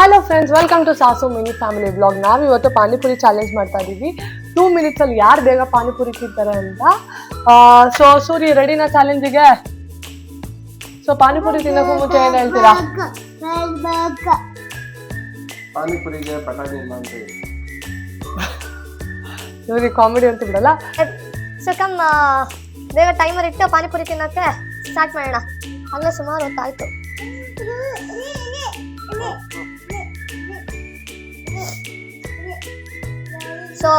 Hello friends, welcome to Sasu mini family blog. ನಾವಿವತ್ತು panipuri challenge ಮಾಡ್ತಾ ಇದ್ದೀವಿ. 2 minutes ಅಲ್ಲಿ ಯಾರು ಬೇಗ ಪಾನಿಪುರಿ ತಿಂತಾರೆ ಅಂತ. ಸೊ ಸೂರಿ, ರೆಡಿನಾ ಚಾಲೆಂಜಿಗೆ? ಸೊ ಪಾನಿಪುರಿ ತಿನ್ನೋಕ್ಕೂ ಮುಂಚೆ ಏನು ಹೇಳ್ತೀರಾ? ಪಾನಿಪುರಿಗೆ ಬಟಾಣಿ ಇಲ್ಲ ಅಂತ ಇವ್ರಿಗೆ ಕಾಮಿಡಿ ಅಂತ ಬಿಡಲ್ಲ. ಸೊ ಕಮ್ ಬೇಗ ಟೈಮರ್ ಇಟ್ಟು ಪಾನಿಪುರಿ ತಿನ್ನೋಕ್ಕೆ ಸ್ಟಾರ್ಟ್ ಮಾಡೋಣ. ಹಂಗೆ ಸುಮಾರು ಹೊತ್ತಾಯ್ತು. ಸೊ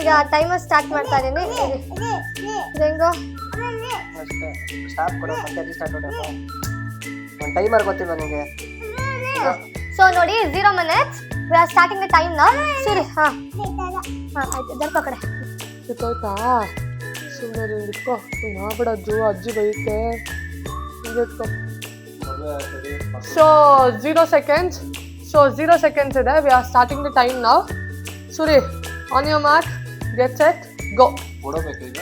ಈಗ ಟೈಮರ್ ಸ್ಟಾರ್ಟ್ ಮಾಡ್ತಾ ಇದ್ದೀನಿ. ಹೆಂಗೋ ಸ್ಟಾಪ್ ಕೊಡು, ಮತ್ತೆ ರಿಸ್ಟಾರ್ಟ್ ಕೊಡು. ಒಂದು ಟೈಮರ್ ಗೊತ್ತಿಲ್ಲ ನಿಮಗೆ? ಸೊ ನೋಡಿ, 0 minutes V are starting the time ನಾ. ಸರಿ, ಹಾಂ ಆಯ್ತು, ದರ್ಪ ಕಡೆ ಗೊತ್ತಾಯ್ತಾ? ಸುಮ್ಮನೆ ಇಟ್ಕೋ, ಮಾಡ್ಬಿಡೋದು, ಅಜ್ಜಿ ಬೈತೆ. ಇಟ್ಕೋ. So 0 seconds. ಸೊ 0 seconds ಇದೆ. We are starting the time ನಾವು. Suri, on your mark, get set, go. ಕೊಡಬೇಕು ಈಗ.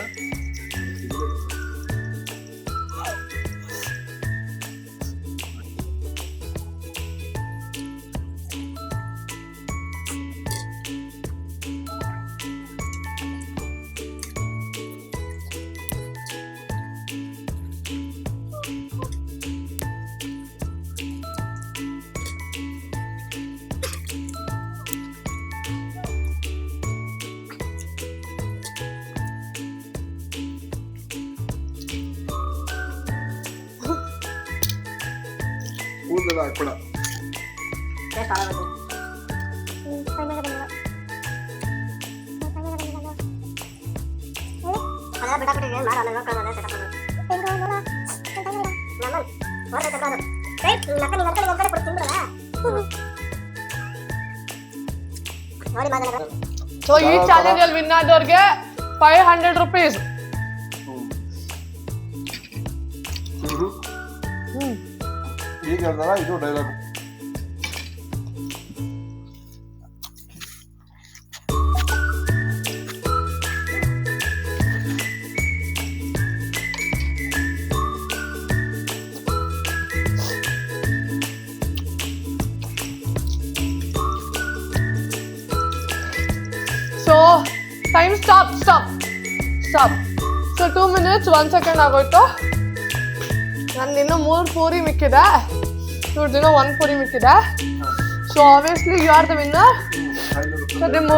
ಕೂದಲು ಹಾಕ್ಬೇಡ. ಸೊ ಈ ಚಾಲೆಂಜ್ ಅಲ್ಲಿ ವಿನ್ ಆದವ್ರಿಗೆ 500 rupees. ಈಗ ಹೇಳ್ದಲ್ಲ, ಇದು dialogue. So time stop. So 2 minutes 1 second ಆಗೋಯ್ತು. ನಂದು ಇನ್ನೂ 3 ಪೂರಿ ಮಿಕ್ಕಿದೆ, ಇವ್ರದ್ದು 1 ಪೂರಿ ಮಿಕ್ಕಿದೆ. So obviously you are the winner. So ನಿಮ್ಮ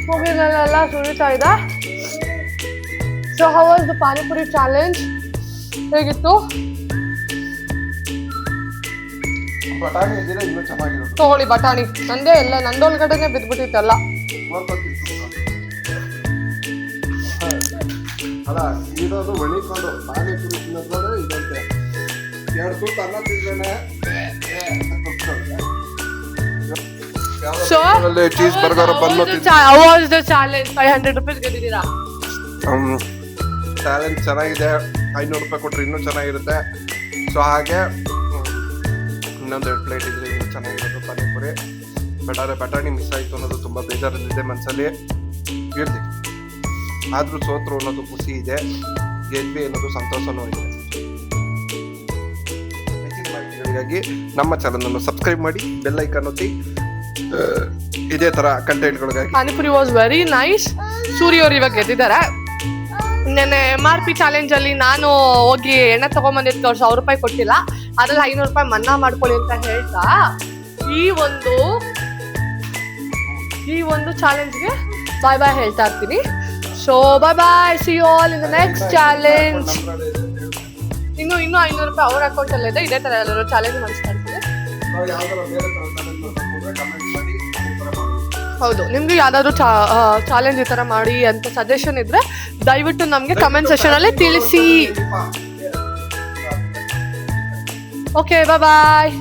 ಮೂವಿನಲ್ಲೆಲ್ಲ ಸುರಿತಾ ಇದೆ. So how was the panipuri challenge? ಹೇಗಿತ್ತು? ಬಟಾಣಿ ಇದ್ದೀರಾ, ಇನ್ನೂ ಚೆನ್ನಾಗಿರುತ್ತೆ. ತಗೊಳ್ಳಿ ಬಟಾಣಿ. ನಂದೇ ಎಲ್ಲ ನಂದೊಳಗಡೆನೆ ಬಿದ್ಬಿಟ್ಟಿತ್ತಲ್ಲ. ಅಲ್ಲ, ಇರೋದು ಒಣಿಕೊಂಡು ಪಾನಿಪುರಿ ತಿನ್ನೋದ್ರೆ ಇದಂತೆ. 2 ತುತ್ತು ಅನ್ನ ತಿಂದ್ರೆ so cheese burger bun how was the challenge? 500 rupees ಗೆದ್ದಿದ್ದೀರಾ. ಚಾಲೆಂಜ್ ಚೆನ್ನಾಗಿದೆ. 500 ರೂಪಾಯಿ ಕೊಟ್ಟರೆ ಇನ್ನೂ ಚೆನ್ನಾಗಿರುತ್ತೆ. ಸೊ ಹಾಗೆ ಇನ್ನೊಂದು 2 ಪ್ಲೇಟ್ ಇದ್ರೆ ಇನ್ನೂ ಚೆನ್ನಾಗಿರೋದು ಪಾನಿಪುರಿ. ಬಟಾಣಿ ಮಿಸ್ ಆಯಿತು ಅನ್ನೋದು ತುಂಬ ಬೇಜಾರಲ್ಲಿದೆ ಮನಸ್ಸಲ್ಲಿ. ಇರಲಿ, ಆದರೂ ಸೋತ್ರು ಅನ್ನೋದು ಖುಷಿ ಇದೆ, ಗೆದ್ವಿ ಅನ್ನೋದು ಸಂತೋಷನೂ ಇದೆ. ಹೆಚ್ಚಿನ ಮಾಹಿತಿಗಳಿಗಾಗಿ ನಮ್ಮ ಚಾನಲನ್ನು ಸಬ್ಸ್ಕ್ರೈಬ್ ಮಾಡಿ, ಬೆಲ್ ಐಕಾನ್ ಒತ್ತಿ. ಇದೇ ಥರ ಕಂಟೆಂಟ್ಗಳಿಗಾಗಿ. Panipuri was very nice. Suri ಅವ್ರು ಇವಾಗ ಗೆದ್ದಿದ್ದಾರೆ. ನೆನ್ನೆ MRP ಚಾಲೆಂಜ್ ಅಲ್ಲಿ ನಾನು ಹೋಗಿ ಎಣ್ಣೆ ತಗೊಂಬಂದಿದ್ದು 1000 ರೂಪಾಯಿ ಕೊಟ್ಟಿಲ್ಲ, ಅದ್ರಲ್ಲಿ 500 ರೂಪಾಯಿ ಮನ್ನಾ ಮಾಡ್ಕೊಳ್ಳಿ ಅಂತ ಹೇಳ್ತಾ ಈ ಒಂದು ಚಾಲೆಂಜ್ಗೆ ಬಾಯ್ ಹೇಳ್ತಾ ಇರ್ತೀನಿ. So bye, see you all in the next challenge. ಇನ್ನೂ 500 ರೂಪಾಯಿ ಅವ್ರ ಅಕೌಂಟಲ್ಲಿ ಇದೆ. ಇದೇ ಥರ ಎಲ್ಲರೂ ಚಾಲೆಂಜ್ ಮಾಡಿಸ್ತಾ ಇರ್ತೀನಿ. ಹೌದು, ನಿಮ್ಗೆ ಯಾವ್ದಾದ್ರು ಚಾಲೆಂಜ್ ಈ ತರ ಮಾಡಿ ಅಂತ ಸಜೆಷನ್ ಇದ್ರೆ ದಯವಿಟ್ಟು ನಮ್ಗೆ ಕಮೆಂಟ್ ಸೆಕ್ಷನ್ ಅಲ್ಲಿ ತಿಳಿಸಿ. ಓಕೆ, ಬಾಯ್.